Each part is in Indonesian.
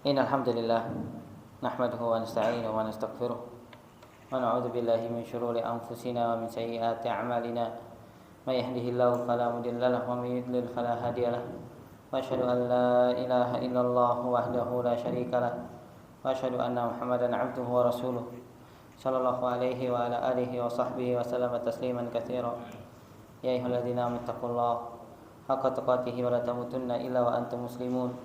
Innal hamdalillah nahmaduhu wa nasta'inuhu wa nastaghfiruh wa na'udzu billahi min shururi anfusina wa min sayyiati a'malina may yahdihillahu fala mudilla lahu wa may yudlil fala hadiya lahu wa asyhadu an la ilaha illallah wahdahu la syarika lahu wa asyhadu anna Muhammadan 'abduhu wa rasuluh sallallahu alaihi wa ala alihi wa sahbihi wa sallama tasliman katsira ya ayyuhalladzina amanu taqullaha haqqa tuqatih wa la tamutunna illa wa antum muslimun.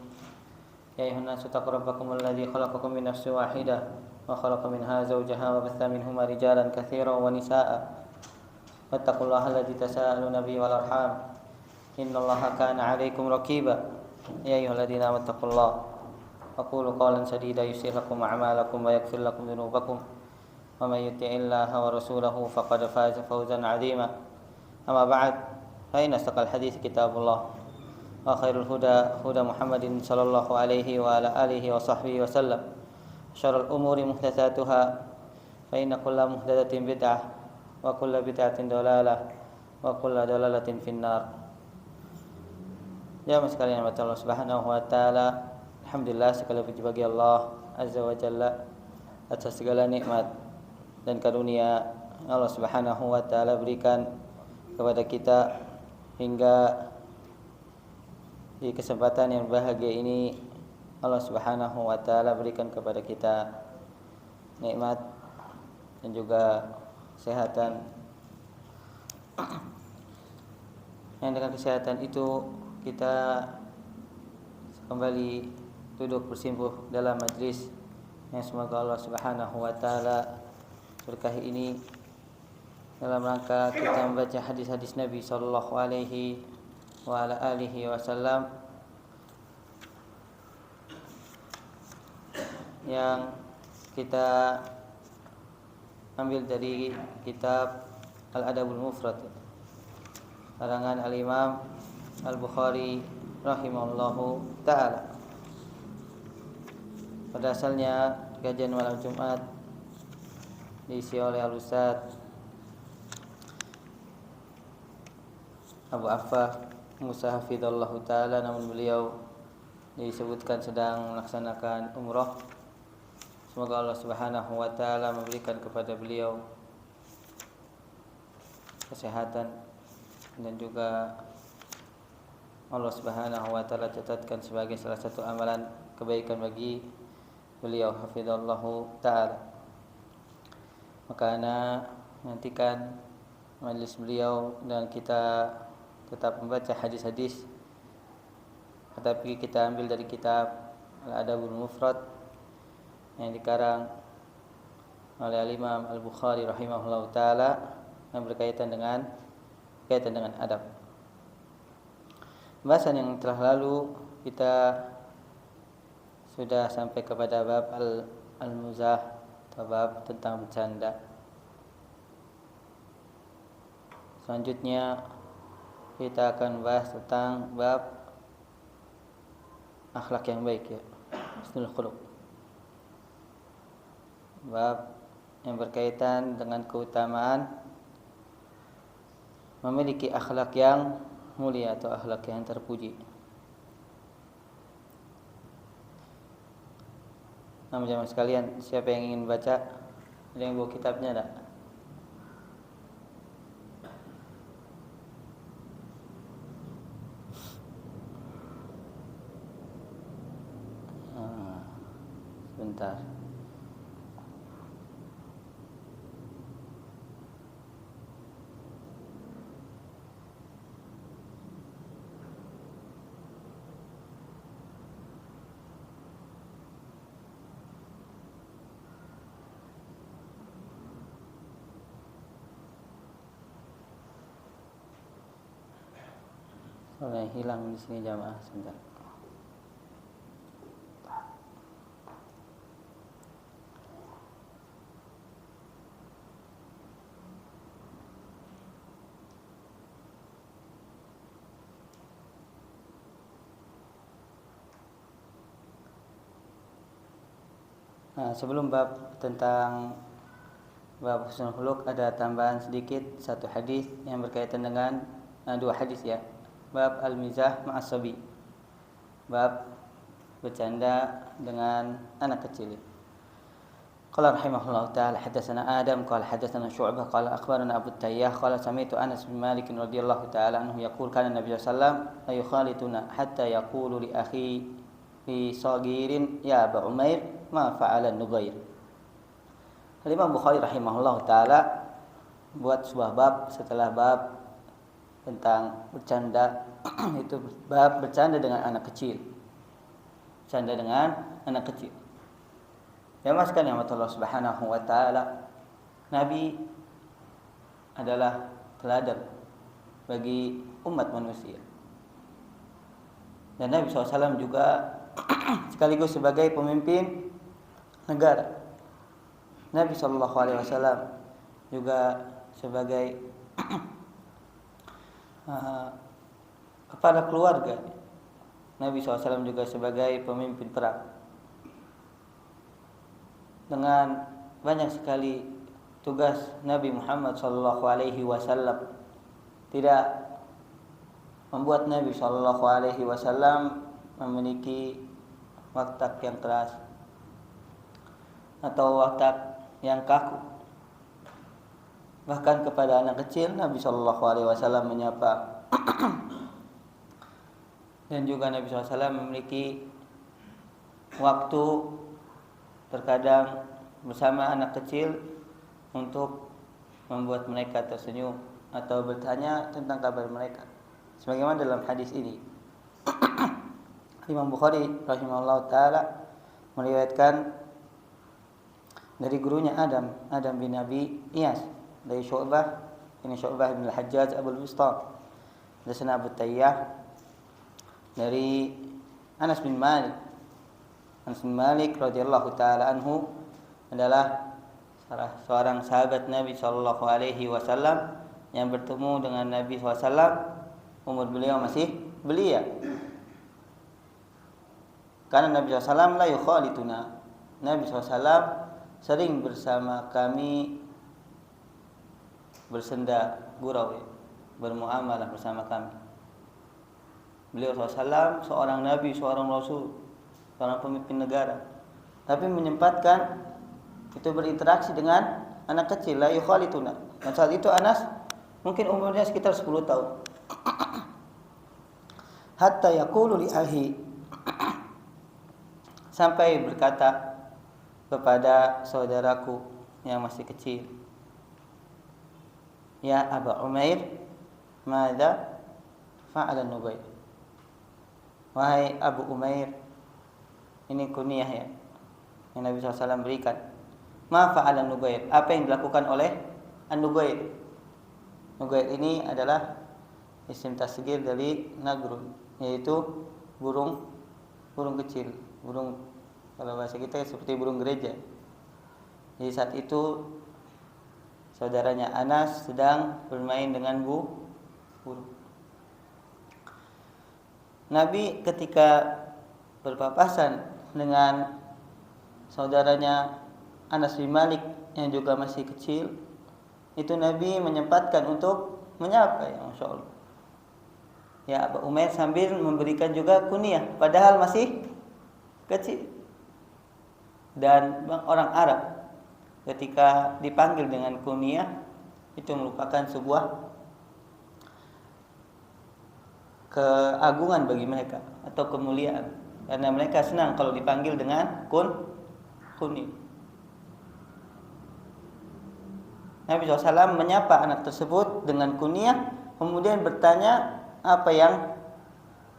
يا أيها الناس اتقوا ربكم الذي خلقكم من نفس واحدة وخلق منها زوجها وبث منهما رجالا كثيرا ونساء واتقوا الله الذي تساءلون به والأرحام إن الله كان عليكم رقيبا يا أيها الذين آمنوا اتقوا الله وقولوا قولا سديدا يصلح لكم أعمالكم ويغفر لكم ذنوبكم ومن يطع الله ورسوله فقد فاز فوزا عظيما أما بعد فإن أصدق الحديث كتاب الله وخير الهدى هدى محمد صلى الله عليه وعلى آله وصحبه وسلم شر الأمور محدثاتها فإن كل محدثة بدعة وكل بدعة ضلالة وكل ضلالة في النار. Jamaah sekalian mata Allah Subhanahu wa taala, alhamdulillah segala puji bagi Allah Azza wa Jalla atas segala nikmat dan karunia Allah Subhanahu wa taala berikan kepada kita hingga di kesempatan yang bahagia ini Allah Subhanahu wa taala berikan kepada kita nikmat dan juga kesehatan. Yang dengan kesehatan itu kita kembali duduk bersimpuh dalam majlis yang semoga Allah Subhanahu wa taala berkahi ini dalam rangka kita membaca hadis-hadis Nabi sallallahu alaihi wa ala alihi wasallam yang kita ambil dari kitab Al-Adabul Mufrad karangan Al-Imam Al-Bukhari rahimahullahu ta'ala. Pada asalnya kajian malam Jumat diisi oleh Al-Ustaz Abu Affah Musa hafizallahu ta'ala, namun beliau disebutkan sedang melaksanakan umrah. Semoga Allah Subhanahu wa ta'ala memberikan kepada beliau kesehatan dan juga Allah Subhanahu wa ta'ala catatkan sebagai salah satu amalan kebaikan bagi beliau hafizallahu ta'ala. Maka ana nantikan majelis beliau dan kita tetap membaca hadis-hadis, tetapi kita ambil dari kitab Al-Adabul Mufrad yang dikarang oleh Al-Imam Al-Bukhari rahimahullah ta'ala yang berkaitan dengan adab. Pembahasan yang telah lalu kita sudah sampai kepada bab al-muzah atau bab tentang bercanda. Selanjutnya kita akan bahas tentang bab akhlak yang baik, ya, husnul khuluq. Bab yang berkaitan dengan keutamaan memiliki akhlak yang mulia atau akhlak yang terpuji. Namun jemaah sekalian, siapa yang ingin baca? Ada yang bawa kitabnya tak? Sebentar. Soalnya hilang di sini jamaah, sebentar. Nah, sebelum bab tentang bab husnul khuluq ada tambahan sedikit, satu hadis yang berkaitan dengan dua hadis, ya. Bab al-mizah ma'as sabi. Bab bercanda dengan anak kecil. Qala rahimahullah ta'ala hadatsana Adam qala hadatsana Syu'bah qala akhbarana Abu Tayyah qala sami'tu Anas bin Malik radhiyallahu ta'ala anhu yaqul kana Nabi sallallahu alaihi wasallam la yukhalituna hatta yaqulu li akhi fi sagirin ya Aba Umair ma fa'ala Nugair. Imam Bukhari rahimahullah ta'ala buat sebuah bab setelah bab tentang bercanda itu bab bercanda dengan anak kecil. Bercanda dengan anak kecil. Ya maskan yang Allah Subhanahu wa taala, Nabi adalah teladan bagi umat manusia. Dan Nabi SAW juga sekaligus sebagai pemimpin negara. Nabi SAW juga sebagai kepala keluarga. Nabi SAW juga sebagai pemimpin perang. Dengan banyak sekali tugas Nabi Muhammad SAW tidak membuat Nabi SAW memiliki watak yang keras atau watak yang kaku. Bahkan kepada anak kecil Nabi SAW menyapa. Dan juga Nabi SAW memiliki waktu terkadang bersama anak kecil untuk membuat mereka tersenyum atau bertanya tentang kabar mereka. Sebagaimana dalam hadis ini, Imam Bukhari rahimahullah ta'ala meriwayatkan dari gurunya Adam bin Abi Iyas, dari Syu'bah, ini Syu'bah bin Al-Hajjaj Abul Bistam, dari Abu Tayyah, dari Anas bin Malik radhiyallahu taala anhu adalah salah seorang sahabat Nabi sallallahu alaihi wasallam yang bertemu dengan Nabi SAW. Umur beliau masih belia. Karena Nabi SAW la yukhalituna. Nabi SAW sering bersama kami bersenda gurau, bermuamalah bersama kami. Beliau SAW seorang Nabi, seorang Rasul, seorang pemimpin negara, tapi menyempatkan itu berinteraksi dengan anak kecil, la yukhalituna. Dan saat itu Anas mungkin umurnya sekitar 10 tahun. Hatta yaqulu li ahi, sampai berkata kepada saudaraku yang masih kecil, ya Aba Umair, madza fa'ala Nugair. Wahai Abu Umair, ini kunyah ya yang Nabi SAW berikan. Ma fa'ala Nugair, apa yang dilakukan oleh An-Nugair. Nugair ini adalah isim tasghir dari nagrun, yaitu burung kecil, burung, kalau bahasa kita seperti burung gereja. Jadi saat itu saudaranya Anas sedang bermain dengan burung. Nabi ketika berpapasan dengan saudaranya Anas bin Malik yang juga masih kecil, itu Nabi menyempatkan untuk menyapa, ya Masya Allah, ya Abu Umair, sambil memberikan juga kunyah padahal masih kecil. Dan orang Arab ketika dipanggil dengan kunyah itu merupakan sebuah keagungan bagi mereka atau kemuliaan, karena mereka senang kalau dipanggil dengan kunyah. Nabi SAW menyapa anak tersebut dengan kunyah, kemudian bertanya apa yang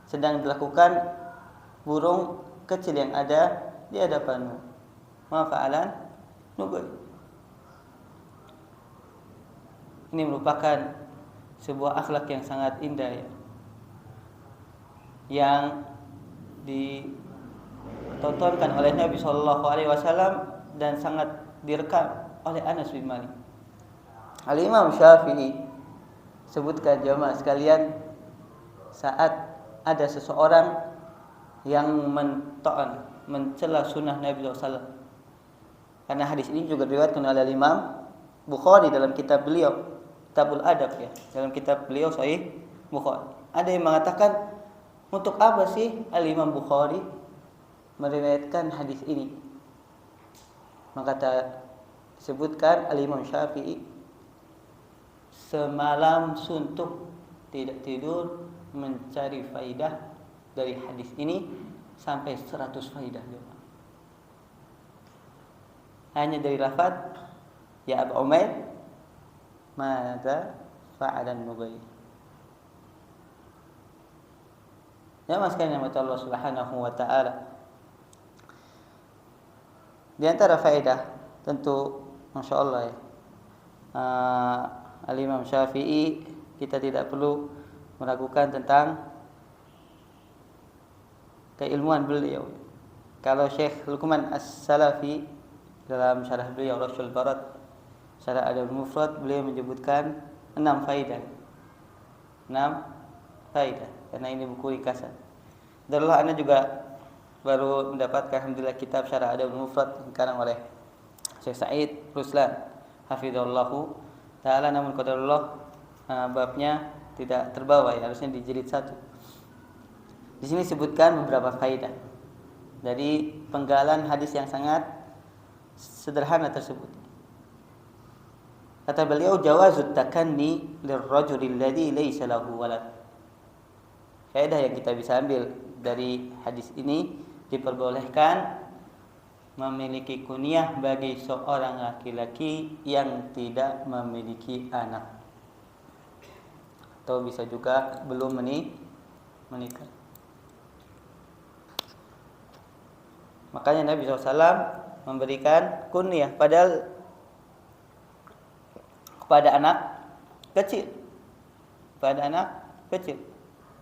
sedang dilakukan burung kecil yang ada di hadapanmu. Ma fa'alan Nugair. Ini merupakan sebuah akhlak yang sangat indah ya, yang ditontonkan oleh Nabi SAW dan sangat direkam oleh Anas bin Malik. Al-Imam Syafi'i sebutkan jamaah sekalian, saat ada seseorang yang mencela sunnah Nabi SAW. Karena hadis ini juga diriwayatkan oleh Imam Bukhari dalam kitab beliau, Kitabul Adab ya, dalam kitab beliau Sahih Bukhari. Ada yang mengatakan, untuk apa sih Al-Imam Bukhari meriwayatkan hadis ini. Maka disebutkan Al-Imam Syafi'i semalam suntuk tidak tidur mencari faidah dari hadis ini sampai 100 faidah. Hanya dari lafaz ya Abu Umair madza fa'ala an-Nubayy. Ya sekalian Allah Subhanahu wa taala. Di antara faedah tentu Masya Allah ya, Al-Imam Syafi'i kita tidak perlu meragukan tentang keilmuan beliau. Kalau Syekh Luqman As-Salafi dalam syarah beliau Rasyul Barat Syarah Adabul Mufrad, beliau menyebutkan 6 faedah. 6 faedah karena ini buku ringkasan. Dan Allah juga baru mendapatkan alhamdulillah kitab Syarah Adabul Mufrad yang dikarang oleh Syekh Sa'id Ruslan hafizallahu taala, namun qadarullah babnya tidak terbawa ya, harusnya di jilid 1. Di sini sebutkan beberapa faedah dari penggalan hadis yang sangat sederhana tersebut. Kata beliau, jawazut takanni lirrajuli alladhi laysa lahu walad. Faedah yang kita bisa ambil dari hadis ini, diperbolehkan memiliki kunyah bagi seorang laki-laki yang tidak memiliki anak, atau bisa juga belum menikah. Makanya Nabi SAW memberikan kunyah padahal kepada anak kecil. Pada anak kecil.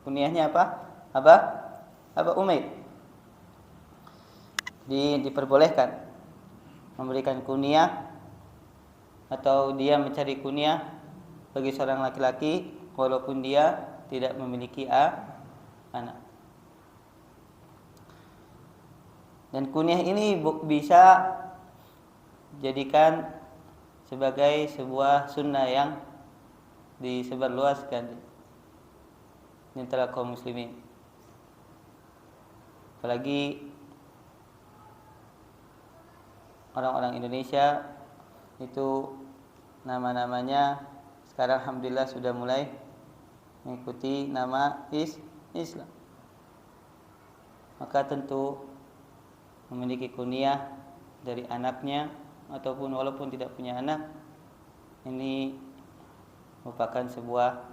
Kunyahnya apa? Aba Umair. Diperbolehkan memberikan kunyah atau dia mencari kunyah bagi seorang laki-laki walaupun dia tidak memiliki anak. Dan kunyah ini bisa jadikan sebagai sebuah sunnah yang disebarluaskan di antara kaum muslimin. Apalagi orang-orang Indonesia itu nama-namanya sekarang alhamdulillah sudah mulai mengikuti nama Islam. Maka tentu memiliki kunyah dari anaknya ataupun walaupun tidak punya anak, ini merupakan sebuah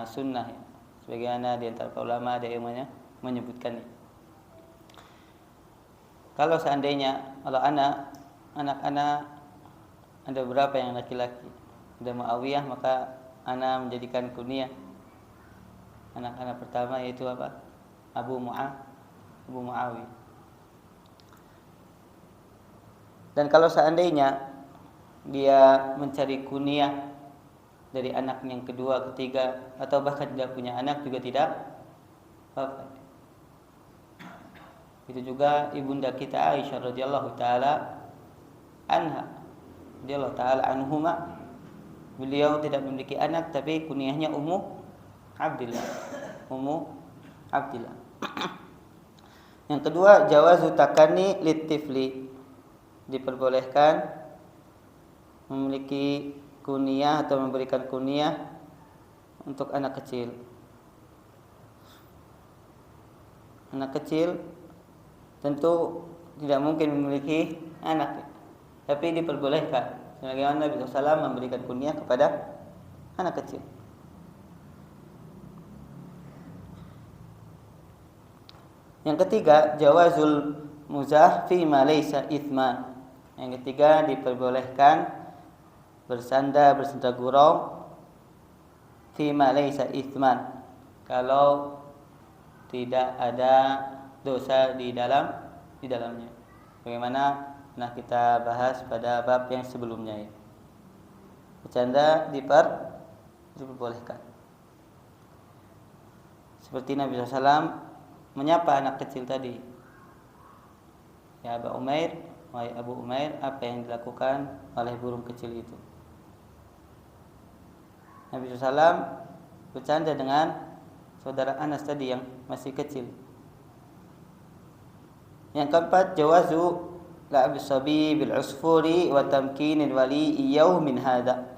sunnah ya. Sebagaimana di antara ulama ada yang menyebutkannya. Kalau seandainya kalau anak-anak ada beberapa yang laki-laki, ada Muawiyah, maka anak menjadikan kunyah anak-anak pertama yaitu apa? Abu Muawiyah. Dan kalau seandainya dia mencari kunyah dari anak yang kedua, ketiga, atau bahkan tidak punya anak juga tidak apa-apa. Itu juga ibunda kita Aisyah radhiyallahu taala anha, radhiyallahu taala anhuma. Beliau tidak memiliki anak tapi kunyahnya Ummu Abdillah. Yang kedua, jawazu takanni litifli. Diperbolehkan memiliki kunyah atau memberikan kunyah untuk anak kecil. Anak kecil tentu tidak mungkin memiliki anak, tapi diperbolehkan. Sebagaimana Nabi SAW memberikan kunyah kepada anak kecil. Yang ketiga, jawazul muzah fi ma laysa itsman. Yang ketiga, diperbolehkan bersanda gurau fi ma laysa itsman, kalau tidak ada dosa di dalamnya. Bagaimana pernah kita bahas pada bab yang sebelumnya ya. Bercanda diperbolehkan. Seperti Nabi SAW menyapa anak kecil tadi. Ya Abu Umair, wahai Abu Umair, apa yang dilakukan oleh burung kecil itu? Nabi SAW bercanda dengan saudara Anas tadi yang masih kecil. Yang keempat, jawazu la'ab sabi bil usfuri wa tamkinil wali iyyahu min hadza.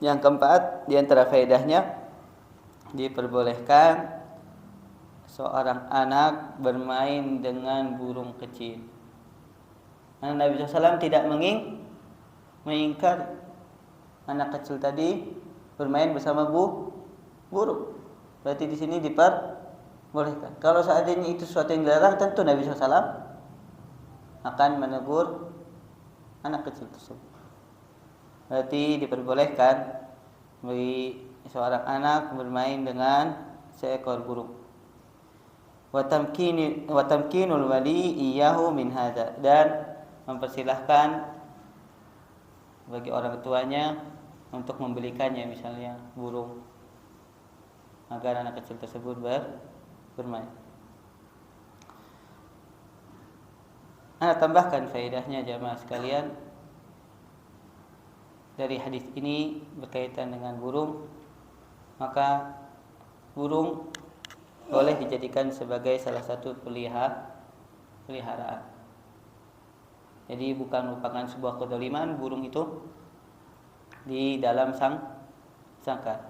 Yang keempat, di antara faedahnya diperbolehkan seorang anak bermain dengan burung kecil. Karena Nabi SAW tidak mengingkar anak kecil tadi bermain bersama burung. Berarti di sini diperbolehkan. Kalau seandainya itu sesuatu yang dilarang, tentu Nabi SAW akan menegur anak kecil tersebut. Berarti diperbolehkan bagi seorang anak bermain dengan seekor burung. Wa tamkinul wali iyyahu min hadza, dan mempersilahkan bagi orang tuanya untuk membelikannya misalnya burung agar anak kecil tersebut bermain. Ana tambahkan faedahnya jamaah sekalian. Dari hadis ini berkaitan dengan burung, maka burung boleh dijadikan sebagai salah satu peliharaan. Jadi bukan merupakan sebuah kedoliman burung itu di dalam sangkar.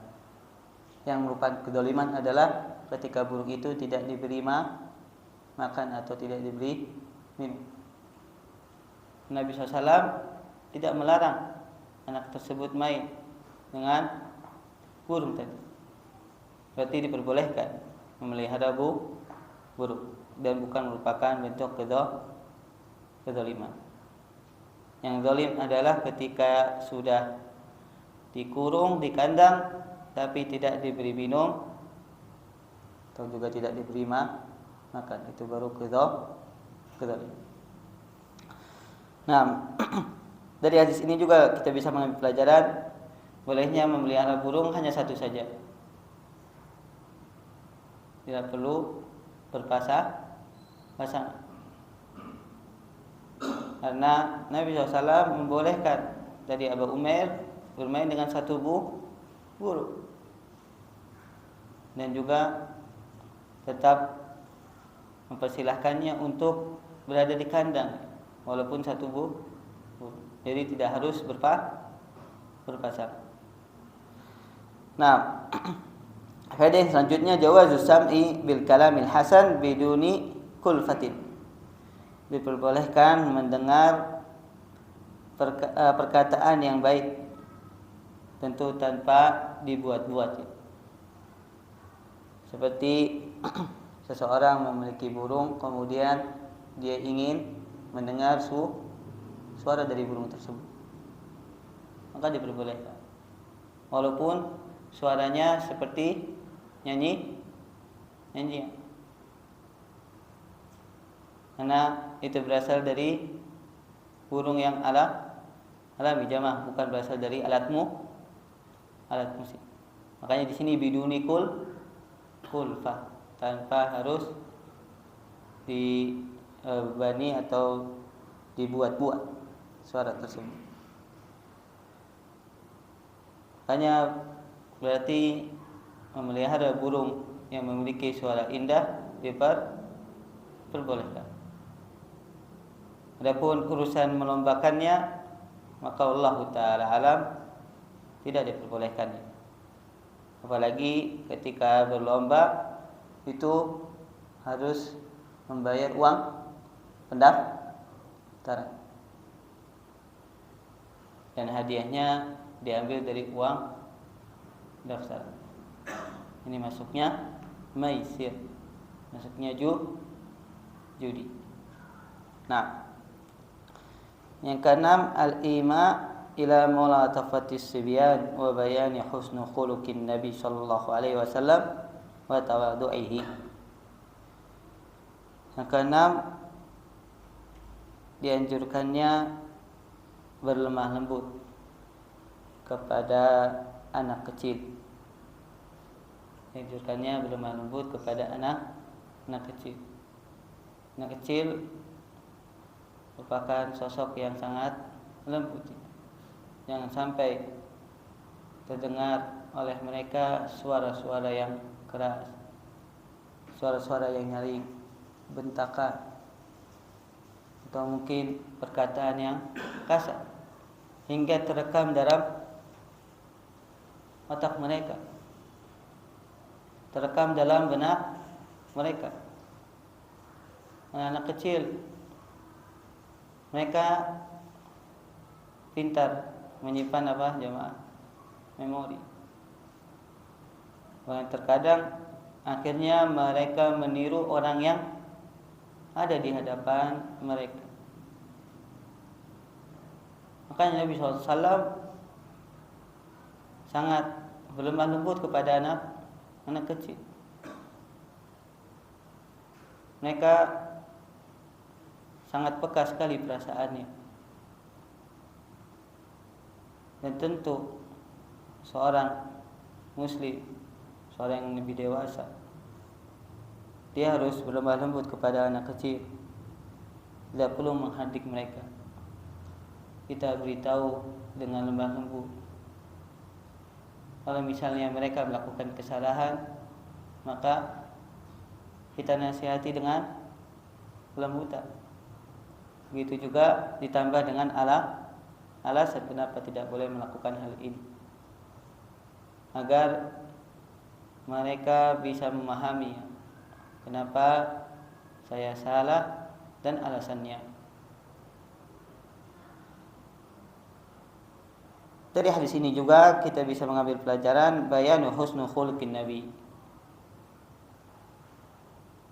Yang merupakan kedoliman adalah ketika burung itu tidak diberi makan atau tidak diberi minum. Nabi SAW tidak melarang anak tersebut main dengan burung tadi. Berarti diperbolehkan memelihara burung dan bukan merupakan bentuk kedoliman. Yang zalim adalah ketika sudah dikurung di kandang tapi tidak diberi minum atau juga tidak diberi makan, itu baru kedoliman. Nah, dari hadis ini juga kita bisa mengambil pelajaran bolehnya memelihara burung hanya satu saja. Tidak perlu berpasang. Karena Nabi SAW membolehkan dari Abu Umair bermain dengan satu burung. Dan juga tetap mempersilahkannya untuk berada di kandang walaupun satu burung. Jadi tidak harus berpasang. Nah, faedah selanjutnya jawazus sam'i bil kalamil hasan biduni kulfatin. Diperbolehkan mendengar perkataan yang baik, tentu tanpa dibuat-buat. Seperti seseorang memiliki burung, kemudian dia ingin mendengar suara dari burung tersebut, maka diperbolehkan walaupun suaranya seperti nyanyi, karena itu berasal dari burung yang alami jamaah, bukan berasal dari alat musik. Makanya di sini biduni kulfah, tanpa harus dibani atau dibuat-buat suara tersebut. Makanya berarti memelihara burung yang memiliki suara indah diperbolehkan. Adapun urusan melombakannya, maka Allah Ta'ala alam tidak diperbolehkannya. Apalagi ketika berlomba itu harus membayar uang pendaftaran, dan hadiahnya diambil dari uang pendaftaran. Ini masuknya maisir, masuknya judi. Nah, yang keenam, al-ima ila mulatafatis sibyan wa bayani husnu khuluqin Nabi sallallahu alaihi wasallam wa tawadu'ihi. Yang keenam, dianjurkannya berlemah lembut kepada anak kecil. Dianjurkannya berlemah lembut kepada anak kecil. Anak kecil merupakan sosok yang sangat lembut. Jangan sampai terdengar oleh mereka suara-suara yang keras, suara-suara yang nyaring, bentakan, atau mungkin perkataan yang kasar hingga terekam dalam otak mereka, terekam dalam benak mereka. Anak kecil mereka pintar menyimpan jemaah memori. Dan terkadang akhirnya mereka meniru orang yang ada di hadapan mereka. Makanya Nabi SAW sangat berlemah lembut kepada anak kecil. Mereka sangat peka sekali perasaannya. Dan tentu seorang muslim, seorang yang lebih dewasa, dia harus berlemah lembut kepada anak kecil. Tidak perlu menghardik mereka. Kita beritahu dengan lemah lembut. Kalau misalnya mereka melakukan kesalahan, maka kita nasihati dengan kelembutan. Begitu juga ditambah dengan alasan kenapa tidak boleh melakukan hal ini, agar mereka bisa memahami kenapa saya salah dan alasannya. Dari hadis ini juga kita bisa mengambil pelajaran bayanu husnul khuluqin nabi.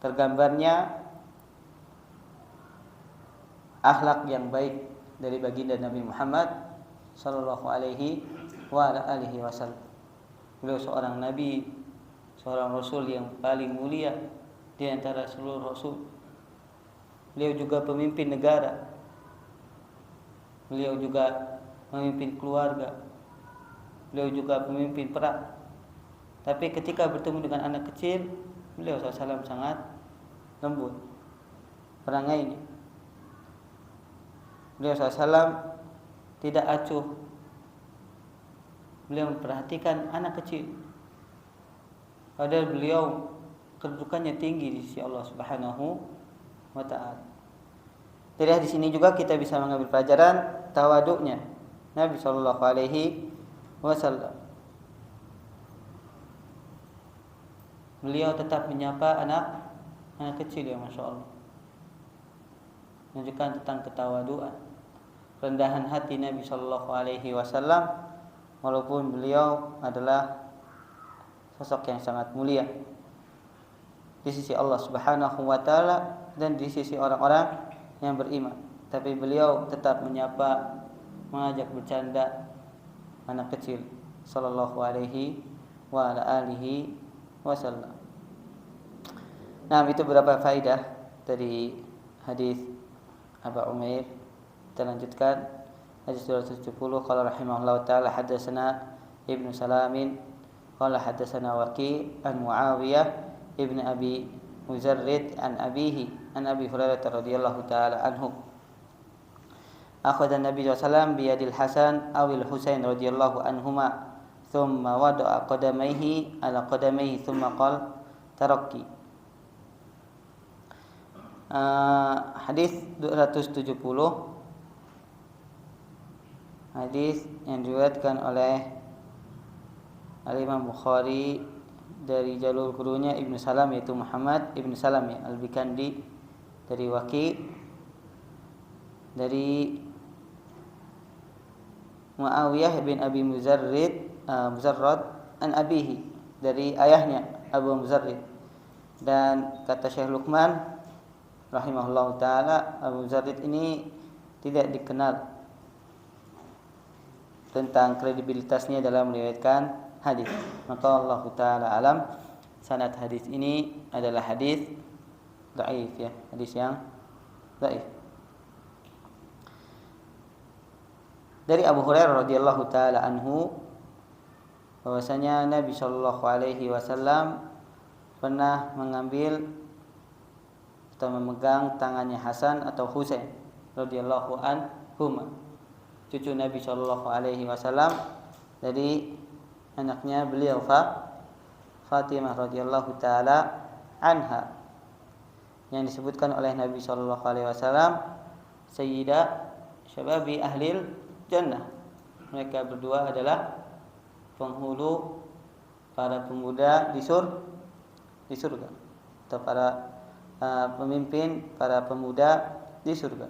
Tergambarnya akhlak yang baik dari baginda Nabi Muhammad sallallahu alaihi wasallam. Beliau seorang nabi, seorang rasul yang paling mulia di antara seluruh rasul. Beliau juga pemimpin negara. Beliau juga memimpin keluarga. Beliau juga pemimpin perang. Tapi ketika bertemu dengan anak kecil, beliau SAW sangat lembut perangainya. Beliau SAW tidak acuh. Beliau memperhatikan anak kecil. Padahal beliau kedudukannya tinggi di sisi Allah Subhanahu wa ta'ala. Dari hadis ini juga kita bisa mengambil pelajaran tawaduknya Nabi sallallahu alaihi wasallam. Beliau tetap menyapa anak kecil, ya Masya Allah. Menunjukkan tentang ketawaduan, rendahan hati Nabi sallallahu alaihi wasallam, walaupun beliau adalah sosok yang sangat mulia di sisi Allah Subhanahu wa taala dan di sisi orang-orang yang beriman, tapi beliau tetap menyapa, mengajak bercanda anak kecil sallallahu alaihi wa ala alihi wasallam. Nah, itu beberapa faedah dari hadis Abu Umair. Kita lanjutkan hadis 270. Qala rahimahullahu taala hadatsana Ibnu Salamin qala hadatsana Waqi' an Muawiyah ibn Abi Muzarrid an abihi an Abi Hurairah radhiyallahu taala anhu akhadha Nabi sallallahu alaihi wasallam bi yadil Hasan awil Husain radhiyallahu anhuma thumma wada'a qadamayhi ala qadamayhi thumma qala tarakki. Hadis 270, hadis yang diriwayatkan oleh Al-Imam Bukhari dari jalur gurunya Ibnu Salam, yaitu Muhammad Ibnu Salam Al-Bikandi, dari Waqi', dari Muawiyah bin Abi Muzarrad an abihi, dari ayahnya Abu Muzarrid. Dan kata Syekh Luqman rahimahullahu taala, Abu Muzarrid ini tidak dikenal tentang kredibilitasnya dalam meriwayatkan hadis. Maka Allah taala alam, sanad hadis ini adalah hadis dhaif, ya, hadis yang dhaif. Dari Abu Hurairah radhiyallahu taala anhu, bahwasanya Nabi sallallahu alaihi wasallam pernah mengambil atau memegang tangannya Hasan atau Husain radhiyallahu anhuma, cucu Nabi sallallahu alaihi wasallam, dari anaknya beliau Fatimah radhiyallahu taala anha, yang disebutkan oleh Nabi sallallahu alaihi wasallam sayyida syababi ahlil jannah. Mereka berdua adalah penghulu para pemuda di surga, atau para pemimpin para pemuda di surga.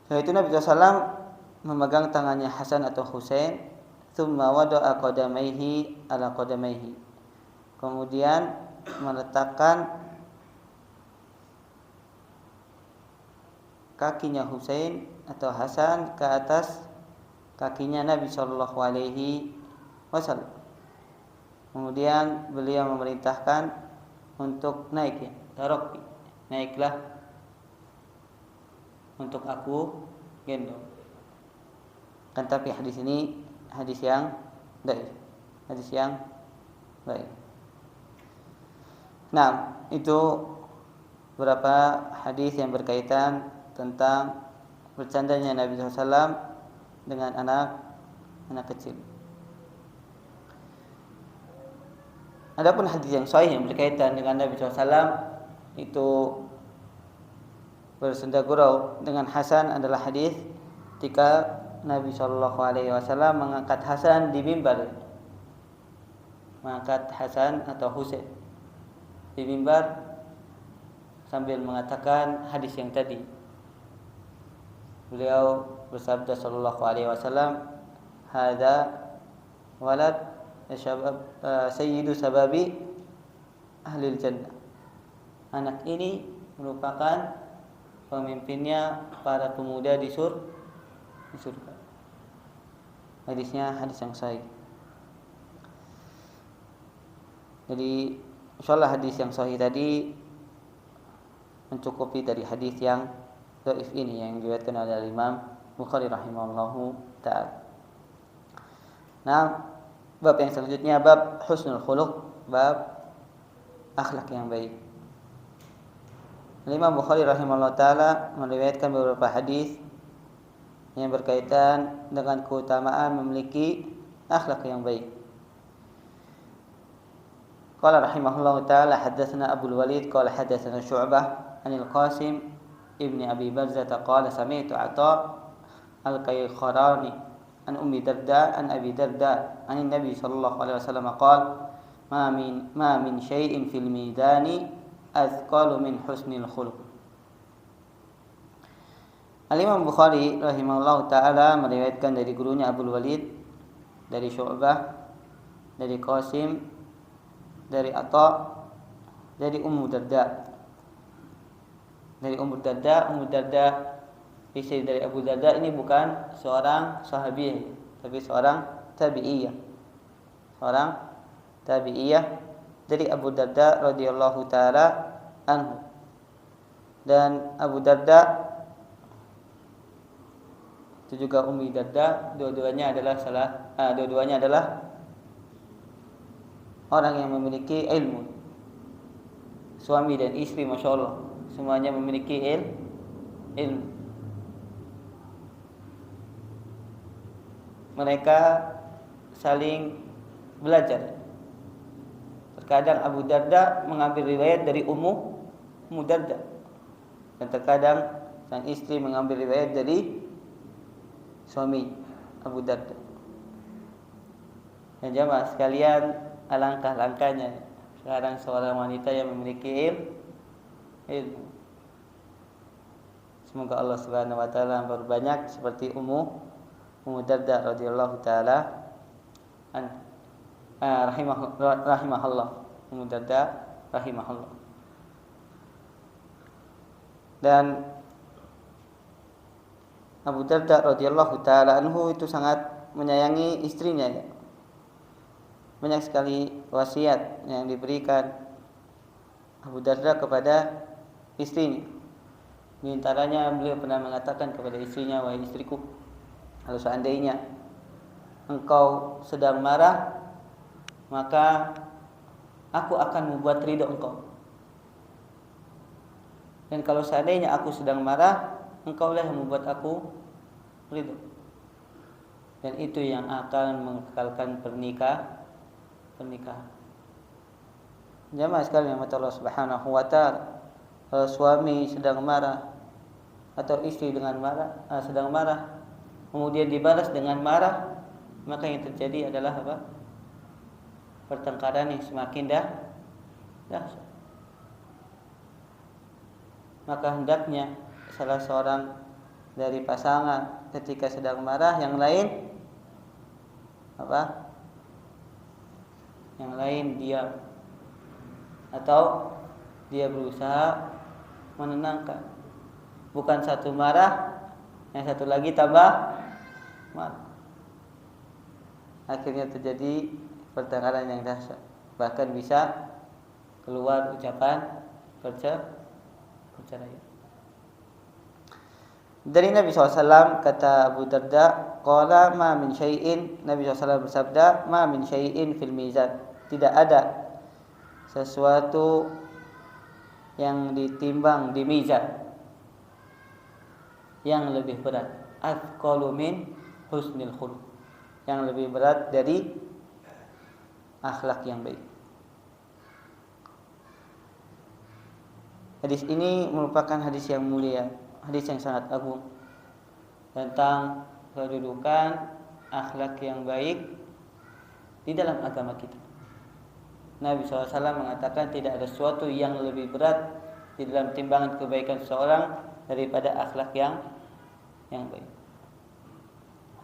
Setelah itu Nabi SAW memegang tangannya Hasan atau Husain, thumma wada'a qadamaihi ala qadamaihi, kemudian meletakkan kakinya Husain atau Hasan ke atas kakinya Nabi Shallallahu Alaihi Wasallam. Kemudian beliau memerintahkan untuk naik, ya, tarok, naiklah untuk aku gendong. Kan tapi hadis ini hadis yang dhaif. Nah, itu beberapa hadis yang berkaitan tentang bercandanya Nabi SAW dengan anak kecil. Adapun hadis yang sahih yang berkaitan dengan Nabi SAW itu bersenda gurau dengan Hasan adalah hadis ketika Nabi SAW mengangkat Hasan di mimbar, mengangkat Hasan atau Husain di mimbar sambil mengatakan hadis yang tadi. Beliau bersabda sallallahu alaihi wasallam, "Hadza walad sayyidu sababi ahlil jannah." Anak ini merupakan pemimpinnya para pemuda di surga. Hadisnya hadis yang sahih. Jadi insyaallah hadis yang sahih tadi mencukupi dari hadis yang dhaif ini yang diriwayatkan oleh Imam Bukhari rahimahullahu taala. Nah, bab yang selanjutnya bab husnul khuluq, bab akhlak yang baik. Imam Bukhari rahimahullahu taala meriwayatkan beberapa hadis yang berkaitan dengan keutamaan memiliki akhlak yang baik. Qala rahimahullahu taala haddatsana Abu Walid qala haddatsana Syu'bah anil Qasim ibni Abi Barzah qala sami'tu Atha al-Qayqarani an Ummi Darda an Abi Darda an Nabi sallallahu alaihi wasallam qala ma min syai'in fil midani azqalu min husnil khuluq. Al-Imam Bukhari rahimahullahu taala meriwayatkan dari gurunya Abu Walid, dari Syu'bah, dari Qasim, dari Atha, dari Ummu Darda. Dari Ummu Darda istri dari Abu Darda ini bukan seorang sahabiyah, tapi seorang tabi'iyah. Dari Abu Darda radhiyallahu taala anhu. Dan Abu Darda itu juga Ummi Darda, dua-duanya adalah orang yang memiliki ilmu. Suami dan istri, Masya Allah, semuanya memiliki ilmu. Mereka saling belajar. Terkadang Abu Darda mengambil riwayat dari Ummu Darda, dan terkadang sang istri mengambil riwayat dari suami Abu Darda. Dan jamaah sekalian, alangkah langkahnya sekarang seorang wanita yang memiliki ilmu. Semoga Allah Subhanahu wa taala memperbanyak seperti Ummu Darda radhiyallahu taala rahimahullah. Ummu Darda rahimahullah. Dan Abu Darda radhiyallahu taala anhu itu sangat menyayangi istrinya, ya. Banyak sekali wasiat yang diberikan Abu Darda kepada istrinya. Di antaranya beliau pernah mengatakan kepada istrinya, "Wahai istriku, kalau seandainya engkau sedang marah, maka aku akan membuat ridho engkau. Dan kalau seandainya aku sedang marah, engkaulah yang membuat aku ridho. Dan itu yang akan mengekalkan pernikahan." Jamaah sekalian yang Allah Subhanahu wa taala, kalau suami sedang marah, atau istri sedang marah, kemudian dibalas dengan marah, maka yang terjadi adalah apa? Pertengkaran yang semakin dahsyat. Maka hendaknya salah seorang dari pasangan ketika sedang marah, yang lain apa? Yang lain diam, atau dia berusaha menenangkan. Bukan satu marah, yang satu lagi tambah marah. Akhirnya terjadi pertengkaran yang dahsyat. Bahkan bisa keluar ucapan perceraian. Dari Nabi SAW kata Abu Darda, qala ma min syai'in, Nabi SAW bersabda, ma min syai'in fil mizan, tidak ada sesuatu yang ditimbang di mizan yang lebih berat, athqalu min husnil khuluq, yang lebih berat dari akhlak yang baik. Hadis ini merupakan hadis yang mulia, hadis yang sangat agung tentang kedudukan akhlak yang baik di dalam agama kita. Nabi SAW mengatakan tidak ada sesuatu yang lebih berat di dalam timbangan kebaikan seseorang daripada akhlak yang baik.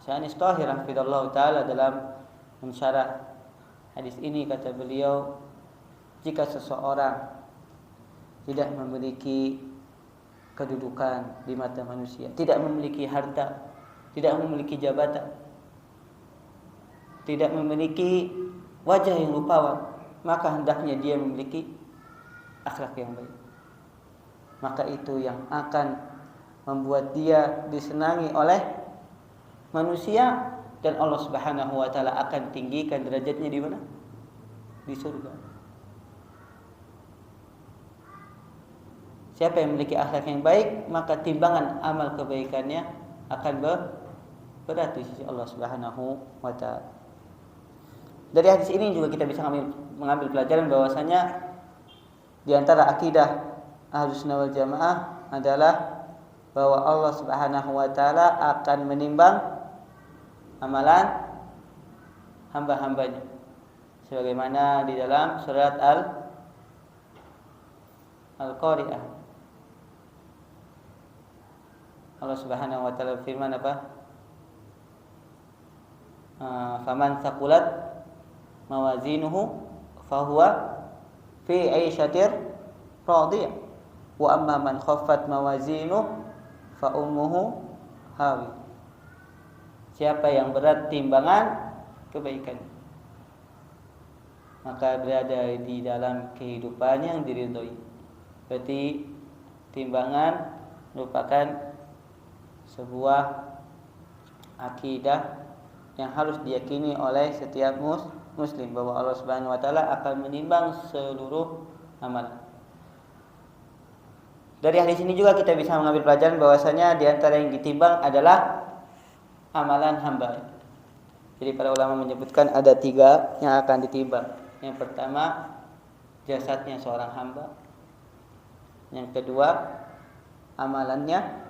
Syaikhul Tahir hafizallahu taala dalam mensyarah hadis ini kata beliau, jika seseorang tidak memiliki kedudukan di mata manusia, tidak memiliki harta, tidak memiliki jabatan, tidak memiliki wajah yang rupawan, maka hendaknya dia memiliki akhlak yang baik. Maka itu yang akan membuat dia disenangi oleh manusia, dan Allah Subhanahu wa taala akan tinggikan derajatnya di mana? Di surga. Siapa yang memiliki akhlak yang baik, maka timbangan amal kebaikannya akan berat di sisi Allah Subhanahu wa taala. Dari hadis ini juga kita bisa mengambil pelajaran bahwasanya di antara akidah Ahlussunnah wal Jamaah adalah bahwa Allah Subhanahu wa taala akan menimbang amalan hamba-hambanya, sebagaimana di dalam surat Al-Qari'ah. Allah Subhanahu wa taala firman apa? Faman thaqulat mawazinuhu fahuwa fi 'aisyatir radiyah wa amma man khaffat mawazinuhu fa ummuhu hawi. Siapa yang berat timbangan kebaikan, maka berada di dalam kehidupan yang diridhoi. Berarti timbangan merupakan sebuah akidah yang harus diyakini oleh setiap muslim, bahwa Allah Subhanahu wa taala akan menimbang seluruh amalan. Dari hadis ini juga kita bisa mengambil pelajaran bahwasanya di antara yang ditimbang adalah amalan hamba. Jadi para ulama menyebutkan ada 3 yang akan ditimbang. Yang pertama, jasadnya seorang hamba. Yang kedua, amalannya.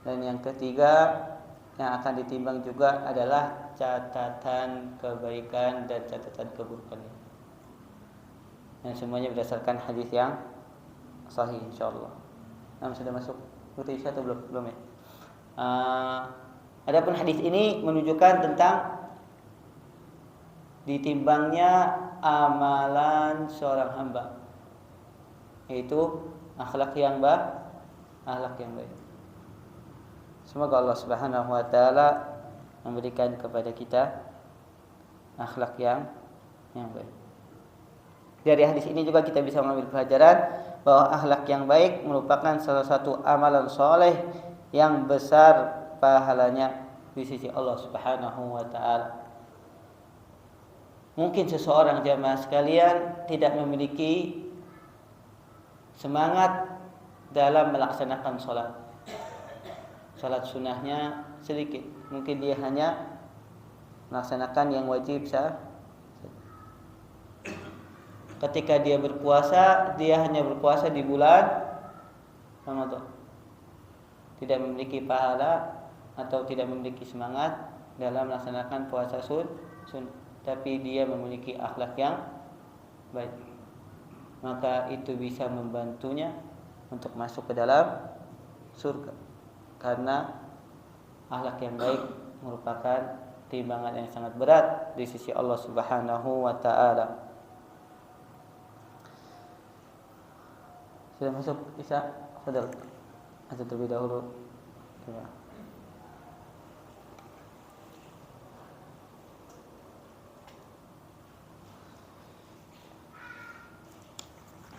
Dan yang ketiga yang akan ditimbang juga adalah catatan kebaikan dan catatan keburukan. Yang semuanya berdasarkan hadis yang sahih insyaallah. Sudah masuk waktu Isya atau belum ya? Adapun hadis ini menunjukkan tentang ditimbangnya amalan seorang hamba, yaitu akhlak yang baik. Semoga Allah Subhanahu wa taala memberikan kepada kita akhlak yang baik. Dari hadis ini juga kita bisa mengambil pelajaran bahwa akhlak yang baik merupakan salah satu amalan soleh yang besar pahalanya di sisi Allah Subhanahu wa taala. Mungkin seseorang jamaah sekalian tidak memiliki semangat dalam melaksanakan salat sunnahnya sedikit. Mungkin dia hanya melaksanakan yang wajib saja. Ketika dia berpuasa, dia hanya berpuasa di bulan Ramadan. tidak memiliki pahala atau tidak memiliki semangat dalam melaksanakan puasa sunnah, tapi dia memiliki akhlak yang baik, maka itu bisa membantunya untuk masuk ke dalam surga, karena akhlak yang baik merupakan timbangan yang sangat berat di sisi Allah Subhanahu wa taala. Sudah masuk Isya? Fadal. Atau terlebih dahulu. Coba.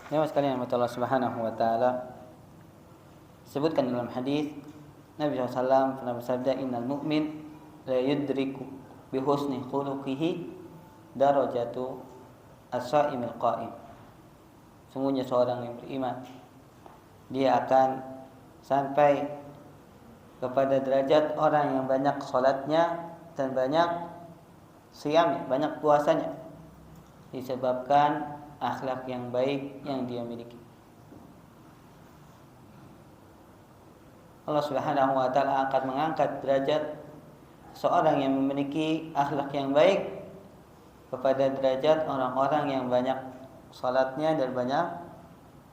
Ya sekalian, Allah Subhanahu wa taala sebutkan dalam hadis Nabi SAW pernah bersabda, innal mu'min la yudriku bi husni khuluqihi darajatu as-sha'imil qa'im. Sungguhnya seorang yang beriman, dia akan sampai kepada derajat orang yang banyak salatnya dan banyak siyam, banyak puasanya, disebabkan akhlak yang baik yang dia miliki. Allah Subhanahu wa taala akan mengangkat derajat seorang yang memiliki akhlak yang baik kepada derajat orang-orang yang banyak salatnya dan banyak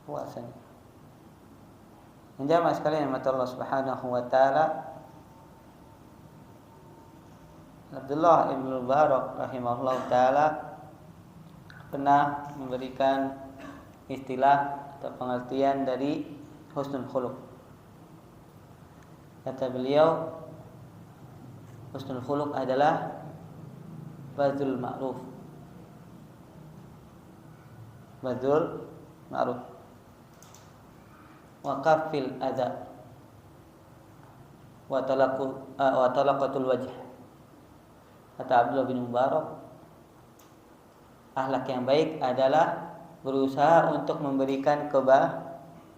puasanya. Jamaah sekalian yang Allah Subhanahu wa taala, Abdullah ibn Mubarak rahimahullah taala pernah memberikan istilah atau pengertian dari husnul khuluq. Kata beliau, husnul khuluq adalah bazul ma'ruf, bazul ma'ruf wa kafil adza wa talaqatul wajh. Kata Abdullah bin Mubarak, akhlak yang baik adalah berusaha untuk memberikan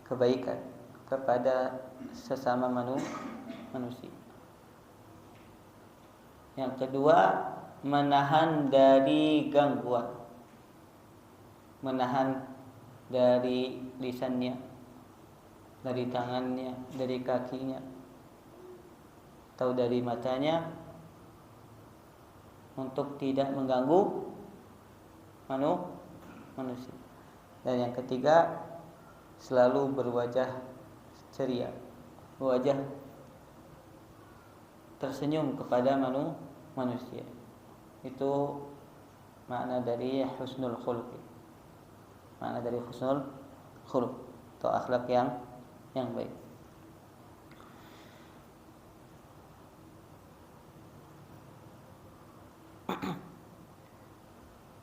kebaikan kepada sesama manusia. Yang kedua, menahan dari gangguan, menahan dari lisannya, dari tangannya, dari kakinya, atau dari matanya, untuk tidak mengganggu manusia. Dan yang ketiga, selalu berwajah ceria, wajah tersenyum kepada manusia. Itu makna dari husnul khuluq. Makna dari husnul khuluq atau akhlak yang baik.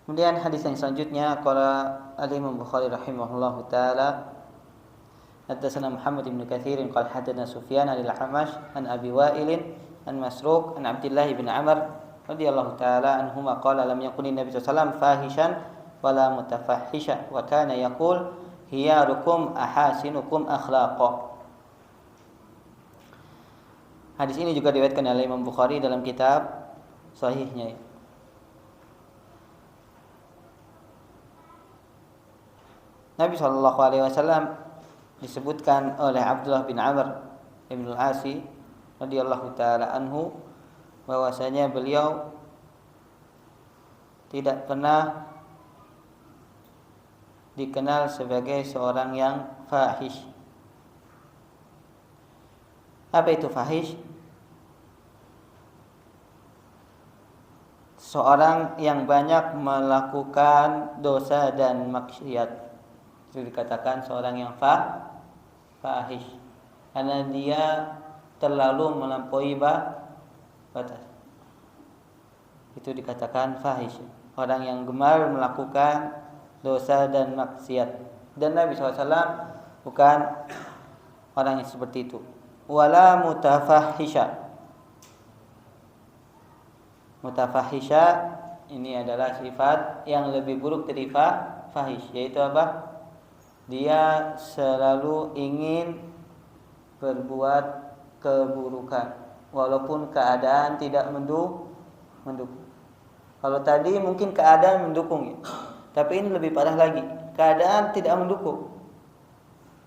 Kemudian hadis yang selanjutnya, qala al-Imam Bukhari rahimahullahu taala, haddatsana Muhammad bin Katsir qala hadatsana Sufyan al-Amash an Abi Wa'il an Masruq an Abdullah bin Amr radhiyallahu taala anhuma qala lam yakun Nabi sallallahu alaihi wasallam fahishan wala mutafahhisha wa kana yaqul hiyarukum ahasinukum akhlaqa. Hadis ini juga diriwayatkan oleh Imam Bukhari dalam kitab sahihnya. Nabi SAW disebutkan oleh Abdullah bin Amr ibn al-Asi radhiyallahu taala anhu bahwasanya beliau tidak pernah dikenal sebagai seorang yang fahish. Apa itu fahish? Seorang yang banyak melakukan dosa dan maksiat. Itu dikatakan seorang yang fahish, karena dia terlalu melampaui batas. Itu dikatakan fahish, orang yang gemar melakukan dosa dan maksiat. Dan Nabi SAW bukan orang yang seperti itu. Wala mutafahisha. Mutafahisha ini adalah sifat yang lebih buruk dari fahish, yaitu apa? Dia selalu ingin berbuat keburukan walaupun keadaan tidak mendukung. Kalau tadi mungkin keadaan mendukung ya, tapi ini lebih parah lagi, keadaan tidak mendukung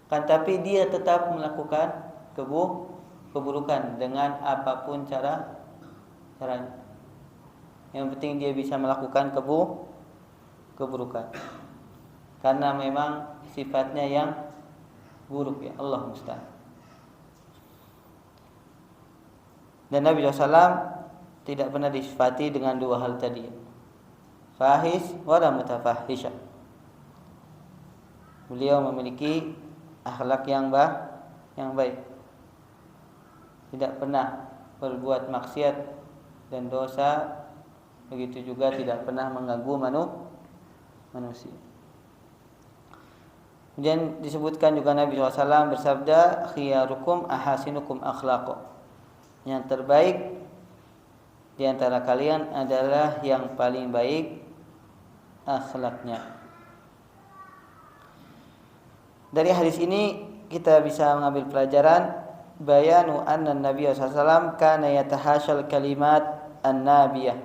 kan, tapi dia tetap melakukan keburukan dengan apapun caranya. Yang penting dia bisa melakukan keburukan. Karena memang sifatnya yang buruk ya, Allah musta'an. Dan Nabi SAW tidak pernah disifati dengan dua hal tadi, fahish wala mutafahisha. Beliau memiliki akhlak yang baik, tidak pernah berbuat maksiat dan dosa, begitu juga tidak pernah mengganggu manusia. Kemudian disebutkan juga Nabi SAW bersabda, khiyarukum ahasinukum akhlaqo. Yang terbaik di antara kalian adalah yang paling baik akhlaknya. Dari hadis ini kita bisa mengambil pelajaran bayanu anna Nabi SAW kana yatahashal kalimat an-nabiyah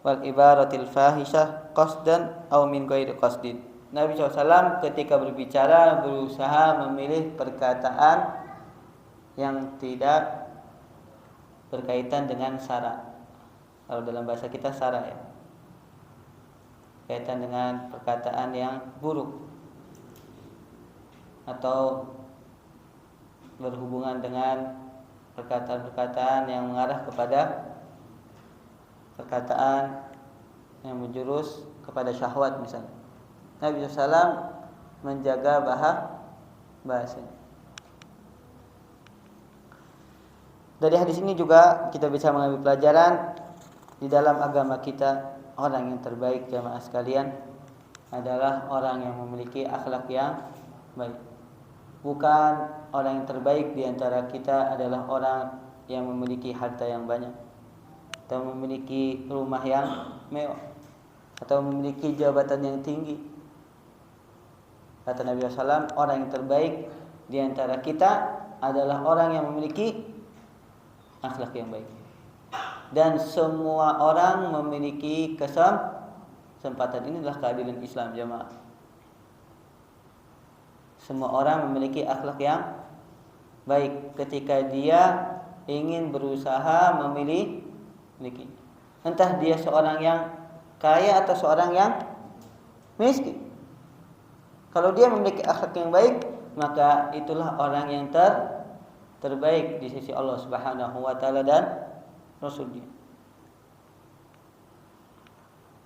wal ibaratil fahisyah qasdan aw min ghairi qasdin. Nabi SAW ketika berbicara berusaha memilih perkataan yang tidak berkaitan dengan sara. Kalau dalam bahasa kita sara ya, kaitan dengan perkataan yang buruk atau berhubungan dengan perkataan-perkataan yang mengarah kepada perkataan yang menjurus kepada syahwat misalnya. Nabi SAW menjaga bahasa. Dari hadis ini juga kita bisa mengambil pelajaran di dalam agama kita, orang yang terbaik jamaah sekalian adalah orang yang memiliki akhlak yang baik. Bukan orang yang terbaik di antara kita adalah orang yang memiliki harta yang banyak, atau memiliki rumah yang mewah, atau memiliki jabatan yang tinggi. Kata Nabi SAW, orang yang terbaik di antara kita adalah orang yang memiliki akhlak yang baik. Dan semua orang memiliki kesempatan. Inilah keadilan Islam jamaah. Semua orang memiliki akhlak yang baik ketika dia ingin berusaha memiliki. Entah dia seorang yang kaya atau seorang yang miskin. Kalau dia memiliki akhlak yang baik, maka itulah orang yang terbaik di sisi Allah Subhanahu wa taala dan Rasulnya.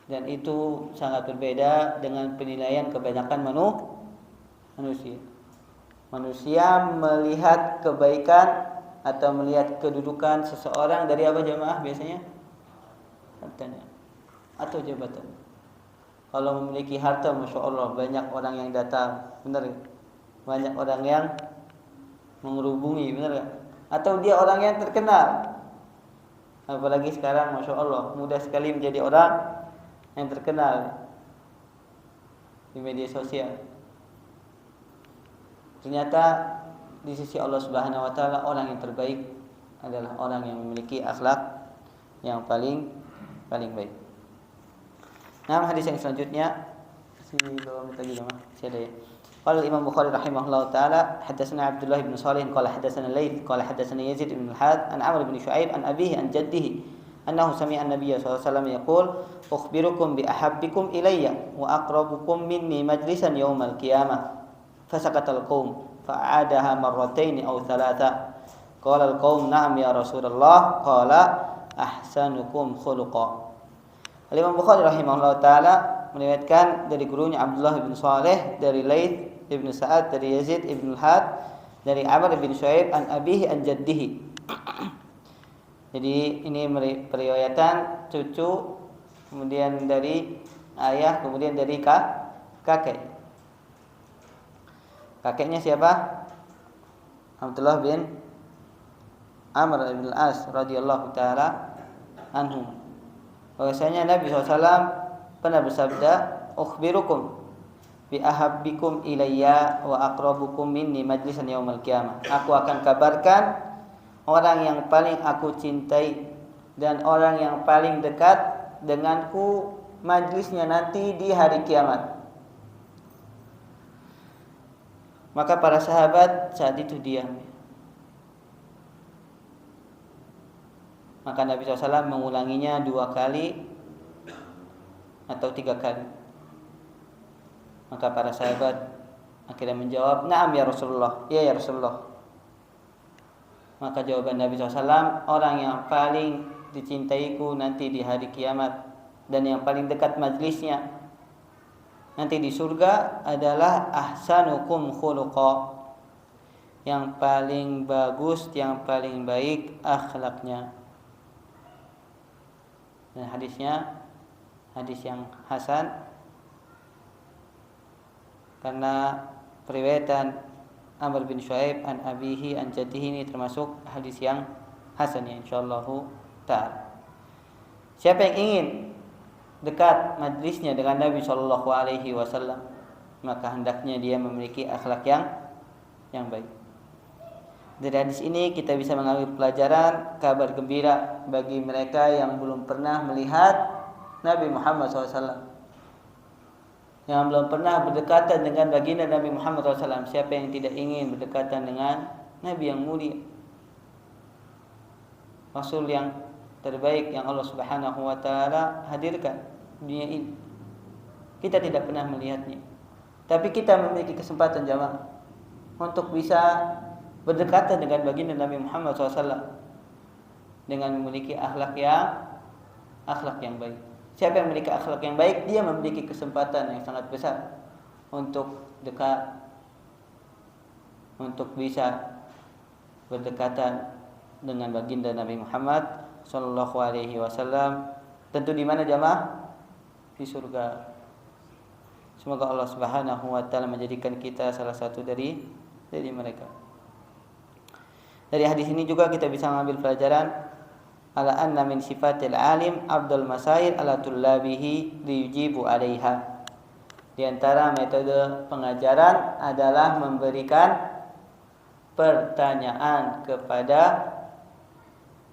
Dan itu sangat berbeda dengan penilaian kebanyakan manusia. Manusia melihat kebaikan atau melihat kedudukan seseorang dari apa jemaah biasanya? Hartanya atau jabatan. Kalau memiliki harta, masya Allah, banyak orang yang datang, benar ya? Banyak orang yang mengerubungi, benar gak? Atau dia orang yang terkenal. Apalagi sekarang masya Allah mudah sekali menjadi orang yang terkenal di media sosial. Ternyata di sisi Allah Subhanahu wa taala orang yang terbaik adalah orang yang memiliki akhlak yang paling baik. Nah, hadis yang selanjutnya sini belum lagi lama. Masih ada ya. Qala Imam Bukhari rahimahullahu taala, hadatsana Abdullah bin Shalih qala hadatsana Laits qala hadatsana Yazid bin Al-Had an Amr bin Shu'aib an abihi an jaddihi annahu sami'a an-nabiy sallallahu alaihi wasallam yaqul ukhbirukum bi ahabbikum ilayya wa aqrabukum minni majlisan yaumal qiyamah fasaqatal qaum fa'adaha marratayn aw thalatha qala al-qaum na'am ya Rasulullah qala ahsanukum khuluqa. Imam Bukhari rahimahullah ta'ala meriwayatkan dari gurunya Abdullah bin Shalih, dari Laits ibn Sa'ad, dari Yazid ibn Al-Had, dari Amr bin Shu'aib an abihi an jaddihi. Jadi ini periwayatan cucu, kemudian dari ayah, kemudian dari kakek. Kakeknya siapa? Abdullah bin Amr bin Al-As radhiyallahu ta'ala anhu. Bahwasanya Nabi SAW pernah bersabda, ukhbirukum bi ahabbikum ilayya wa aqrabukum minni majlisan yaumal qiyamah. Aku akan kabarkan orang yang paling aku cintai dan orang yang paling dekat denganku majlisnya nanti di hari kiamat. Maka para sahabat saat itu diam. Maka Nabi SAW mengulanginya 2 kali atau 3 kali. Maka para sahabat akhirnya menjawab, "Na'am ya Rasulullah." "Ya, ya Rasulullah." Maka jawaban Nabi SAW, orang yang paling dicintaiku nanti di hari kiamat dan yang paling dekat majlisnya nanti di surga adalah ahsanukum khuluqa, yang paling bagus, yang paling baik akhlaknya. Dan hadisnya hadis yang hasan karena periwayatan Amr bin Shu'aib an abihi an jaddihi ini termasuk hadis yang hasan ya insyaallah ta'ala. Siapa yang ingin dekat majlisnya dengan Nabi sallallahu alaihi wasallam, maka hendaknya dia memiliki akhlak yang baik. Dari hadis ini kita bisa mengambil pelajaran kabar gembira bagi mereka yang belum pernah melihat Nabi Muhammad SAW, yang belum pernah berdekatan dengan baginda Nabi Muhammad SAW. Siapa yang tidak ingin berdekatan dengan Nabi yang mulia, Rasul yang terbaik yang Allah Subhanahu wa taala hadirkan dunia ini. Kita tidak pernah melihatnya, tapi kita memiliki kesempatan jamaah untuk bisa berdekatan dengan baginda Nabi Muhammad SAW dengan memiliki akhlak yang baik. Siapa yang memiliki akhlak yang baik, dia memiliki kesempatan yang sangat besar untuk dekat, untuk bisa berdekatan dengan baginda Nabi Muhammad sallallahu alaihi wasallam. Tentu di mana jamaah? Di surga. Semoga Allah Subhanahu wa taala menjadikan kita salah satu dari mereka. Dari hadis ini juga kita bisa mengambil pelajaran ala anna min sifatil alim abdul masail ala tullabihi liyujibu alaiha. Di antara metode pengajaran adalah memberikan pertanyaan kepada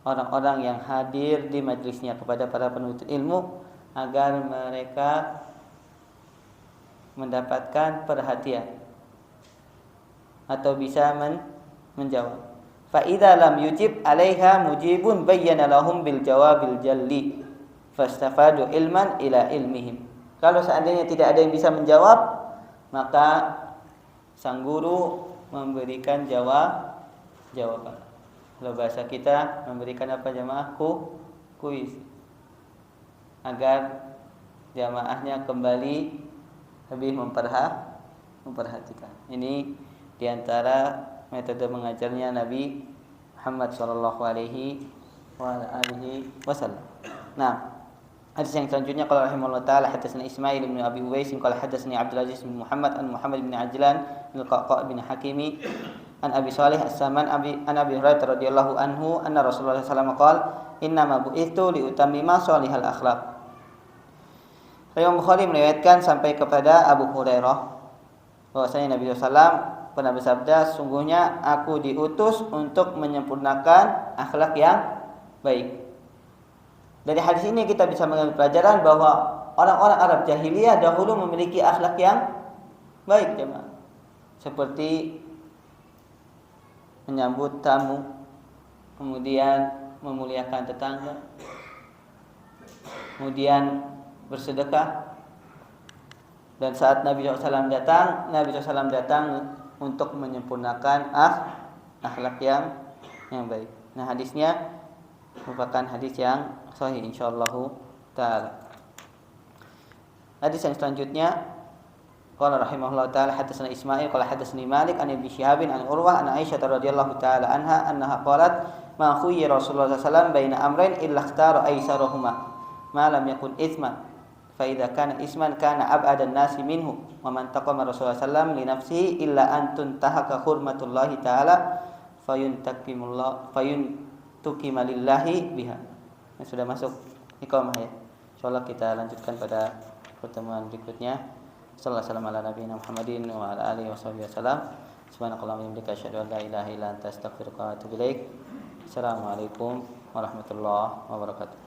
orang-orang yang hadir di majlisnya, kepada para penuntut ilmu, agar mereka mendapatkan perhatian atau bisa menjawab. Fa idza lam yujib 'alaiha mujibun bayyana lahum bil jawabil jalli fastafadu ilman ila ilmihim. Kalau seandainya tidak ada yang bisa menjawab, maka sang guru memberikan jawaban. Kalau bahasa kita memberikan apa jamaah? Kuis. Agar jamaahnya kembali lebih memperhatikan. Ini diantara metode mengajarnya Nabi Muhammad sallallahu alaihi wasallam. Nah, hadis yang selanjutnya qala rahimahullah taala hadatsana Ismail bin Abi Uwais qala hadatsani Abdul Aziz bin Muhammad an Muhammad bin Ajlan bin Qaqa bin Hakimi an Abi Shalih As-Saman an Abi Hurairah radhiyallahu anhu anna Rasulullah sallallahu alaihi wasallam qala inna ma bu'ithu li utammima shalihal akhlaq. Imam Bukhari meriwayatkan sampai kepada Abu Hurairah bahwasanya Nabi SAW pernah bersabda, sungguhnya aku diutus untuk menyempurnakan akhlak yang baik. Dari hadis ini kita bisa mengambil pelajaran bahwa orang-orang Arab jahiliyah dahulu memiliki akhlak yang baik jemaah. Seperti menyambut tamu, kemudian memuliakan tetangga, kemudian bersedekah. Dan saat Nabi SAW datang untuk menyempurnakan akhlak yang baik. Nah, hadisnya merupakan hadis yang sahih insyaallah taala. Hadis yang selanjutnya qala rahimahullah taala hadatsana Ismail qala hadatsani Malik an Ibnu Syihab an Urwah an Aisyah radhiyallahu taala annaha qalat ma khuyyira Rasulullah sallallahu alaihi wasallam baina amrayn illa ikhtara aisarahuma ma lam yakun itsman fa idza kana isman kana ab'adan nasi minhu wa man taqama Rasulullah sallallahu alaihi wasallam li nafsihi illa an tuntahaka hurmatullahi taala fayuntukima lillahi biha. Nah, sudah masuk iqamah ya. Insyaallah kita lanjutkan pada pertemuan berikutnya. Sallallahu alaihi wasallam ala nabiyina Muhammadin wa ala alihi wasallam. Subhanakallahumma wa bihamdika asyhadu an la ilaha illa anta astaghfiruka wa atubu ilaik. Assalamualaikum warahmatullahi wabarakatuh.